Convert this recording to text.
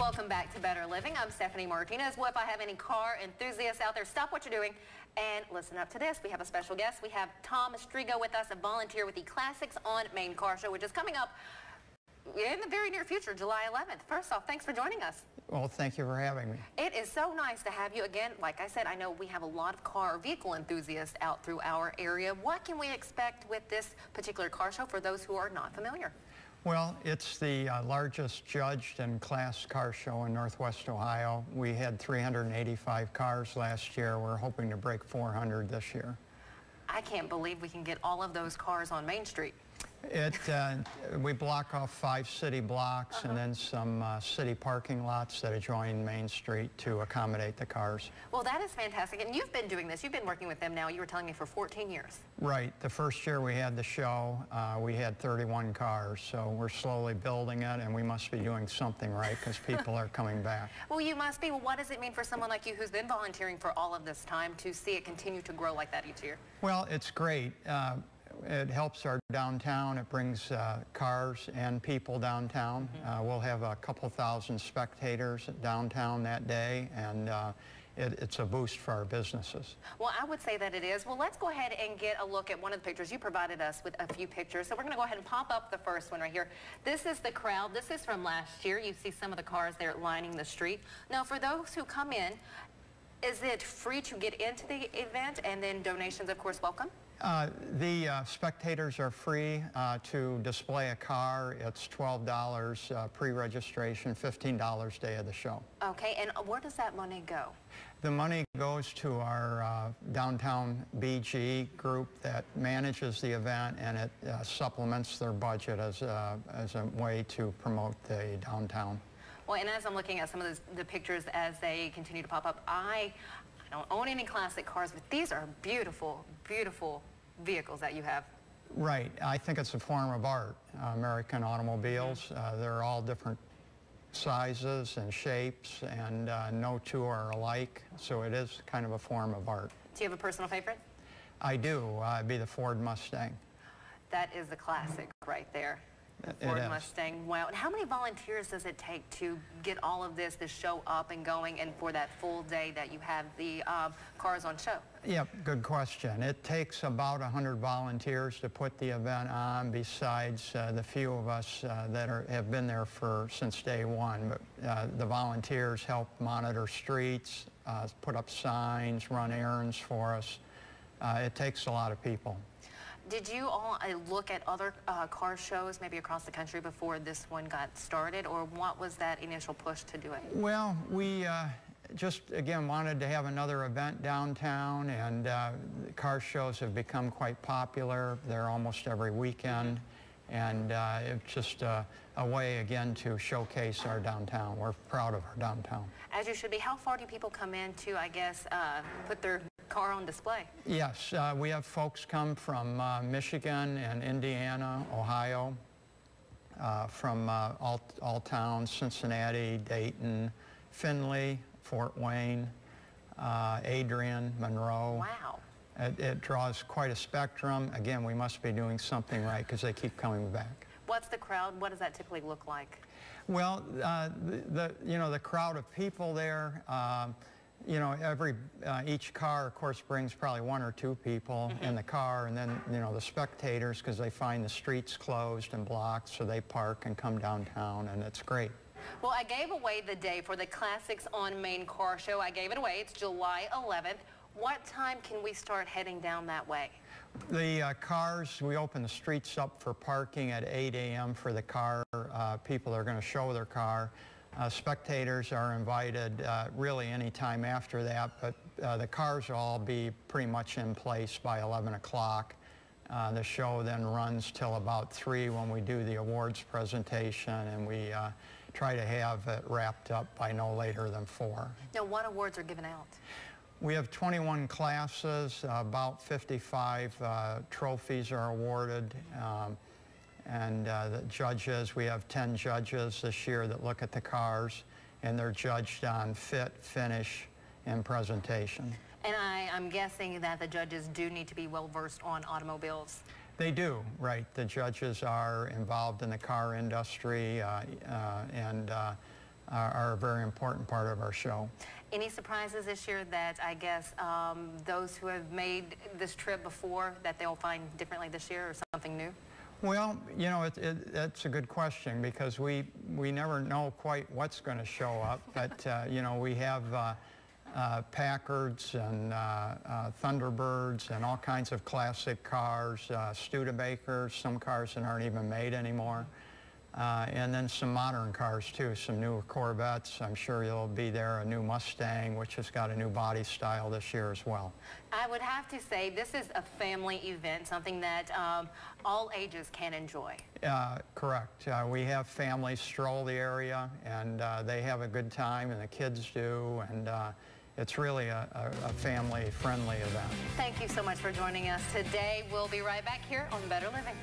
Welcome back to Better Living. I'm Stephanie Martinez. Well, if I have any car enthusiasts out there, stop what you're doing and listen up to this. We have a special guest. We have Tom Strigo with us, a volunteer with the Classics on Main Car Show, which is coming up in the very near future, July 11th. First off, thanks for joining us. Well, thank you for having me. It is so nice to have you again. Like I said, I know we have a lot of car or vehicle enthusiasts out through our area. What can we expect with this particular car show for those who are not familiar? Well, it's the largest judged and class car show in Northwest Ohio. We had 385 cars last year. We're hoping to break 400 this year. I can't believe we can get all of those cars on Main Street. We block off 5 city blocks and then some city parking lots that adjoin Main Street to accommodate the cars. Well, that is fantastic. And you've been doing this. You've been working with them now, you were telling me, for 14 years. Right. The first year we had the show, we had 31 cars. So we're slowly building it, and we must be doing something right because people are coming back. Well, you must be. Well, what does it mean for someone like you who's been volunteering for all of this time to see it continue to grow like that each year? Well, it's great. It helps our downtown. It brings cars and people downtown. We'll have a couple thousand spectators downtown that day, and it's a boost for our businesses. Well, I would say that it is. Well, let's go ahead and get a look at one of the pictures. You provided us with a few pictures, so we're going to go ahead and pop up the first one right here. This is the crowd. This is from last year. You see some of the cars there lining the street. Now, for those who come in, is it free to get into the event, and then donations, of course, welcome? The spectators are free to display a car. It's $12 pre-registration, $15 day of the show. Okay, and where does that money go? The money goes to our downtown BG group that manages the event, and it supplements their budget as a way to promote the downtown. Well, and as I'm looking at some of the pictures as they continue to pop up, I don't own any classic cars, but these are beautiful, beautiful vehicles that you have. Right. I think it's a form of art. American automobiles, they're all different sizes and shapes, and no two are alike, so it is kind of a form of art. Do you have a personal favorite? I do. It'd be the Ford Mustang. That is the classic right there. The Ford Mustang. Wow. And how many volunteers does it take to get all of this show up and going, and for that full day that you have the cars on show? Yep, good question. It takes about 100 volunteers to put the event on, besides the few of us that have been there since day one. But the volunteers help monitor streets, put up signs, run errands for us. It takes a lot of people. Did you all look at other car shows maybe across the country before this one got started, or what was that initial push to do it? Well, we just, again, wanted to have another event downtown, and car shows have become quite popular. They're almost every weekend, and it's just a way, again, to showcase our downtown. We're proud of our downtown. As you should be. How far do people come in to, I guess, put their car on display? Yes, we have folks come from Michigan and Indiana, Ohio, from all towns, Cincinnati, Dayton, Findlay, Fort Wayne, Adrian, Monroe. Wow. It draws quite a spectrum. Again, we must be doing something right because they keep coming back. What's the crowd? What does that typically look like? Well, the crowd of people there, each car, of course, brings probably 1 or 2 people in the car, and then, the spectators, because they find the streets closed and blocked, so they park and come downtown, and it's great. Well, I gave away the day for the Classics on Main Car Show. I gave it away. It's July 11th. What time can we start heading down that way? The cars, we open the streets up for parking at 8 a.m. for the car. People are going to show their car. Spectators are invited really any time after that, but the cars will all be pretty much in place by 11 o'clock. The show then runs till about 3 when we do the awards presentation, and we try to have it wrapped up by no later than 4. Now, what awards are given out? We have 21 classes, about 55 trophies are awarded. And the judges, we have 10 judges this year that look at the cars, and they're judged on fit, finish, and presentation. And I'm guessing that the judges do need to be well-versed on automobiles. They do, right. The judges are involved in the car industry, and are a very important part of our show. Any surprises this year that I guess those who have made this trip before that they'll find differently this year, or something new? Well, you know, that's a good question, because we never know quite what's going to show up. But, you know, we have Packards and Thunderbirds and all kinds of classic cars, Studebakers, some cars that aren't even made anymore. And then some modern cars too, some newer Corvettes. I'm sure you'll be there, a new Mustang, which has got a new body style this year as well. I would have to say this is a family event, something that all ages can enjoy. Correct. We have families stroll the area, and they have a good time, and the kids do, and it's really a family-friendly event. Thank you so much for joining us today. We'll be right back here on Better Living.